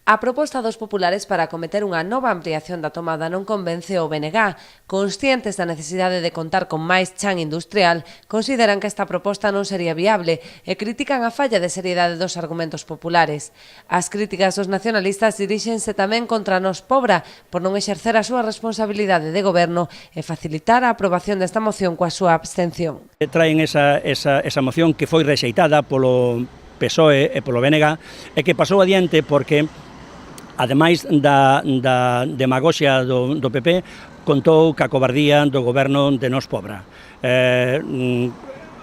A proposta dos populares para acometer unha nova ampliación da tomada non convence o BNG. Conscientes da necesidade de contar con máis chan industrial, consideran que esta proposta non sería viable e critican a falla de seriedade dos argumentos populares. As críticas dos nacionalistas diríxense tamén contra Nos Pobra por non exercer a súa responsabilidade de goberno e facilitar a aprobación desta moción coa súa abstención. Traen esa moción que foi rexeitada polo PSOE e polo BNG e que pasou adiante porque, ademais da demagoxia do PP, contou ca cobardía do goberno de Nos Pobra.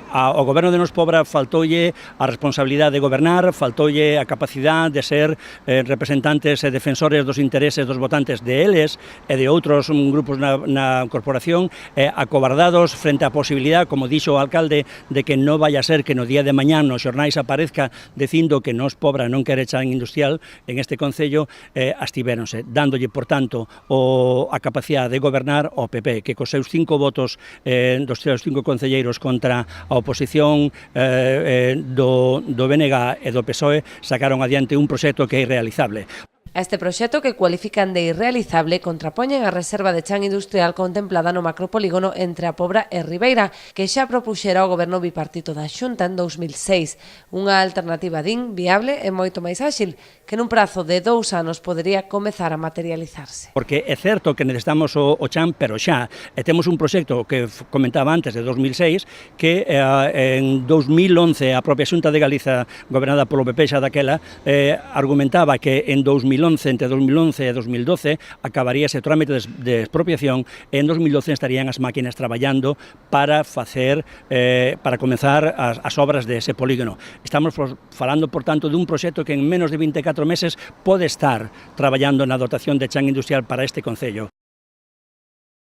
Ao goberno de Nos Pobra faltoulle a responsabilidade de gobernar, faltoulle a capacidade de ser representantes e defensores dos intereses dos votantes de eles e de outros grupos na corporación, acobardados frente á posibilidade, como dixo o alcalde, de que non vai a ser que no día de mañán nos xornais aparezca dicindo que Nos Pobra non quere chan industrial en este concello. Abstivéronse, dándolle, por tanto, a capacidade de gobernar ao PP, que cos seus 5 votos dos seus 5 concelleiros contra a oposición do BNG e do PSOE sacaron adiante un proxecto que é irrealizable. Este proxecto, que cualifican de irrealizable, contrapoñen a reserva de chan industrial contemplada no macropolígono entre a Pobra e Ribeira, que xa propuxera o goberno bipartito da Xunta en 2006. Unha alternativa, din, viable e moito máis áxil, que nun prazo de 2 anos podería comezar a materializarse. Porque é certo que necesitamos o chan, pero xa. E temos un proxecto que comentaba antes, de 2006, que en 2011 a propia Xunta de Galiza, gobernada polo PP xa daquela, argumentaba que en 2011, entre 2011 e 2012, acabaría ese trámite de expropiación e en 2012 estarían as máquinas traballando para comenzar as obras de ese polígono. Estamos falando, por tanto, dun proxecto que en menos de 24 meses pode estar traballando na dotación de chan industrial para este concello.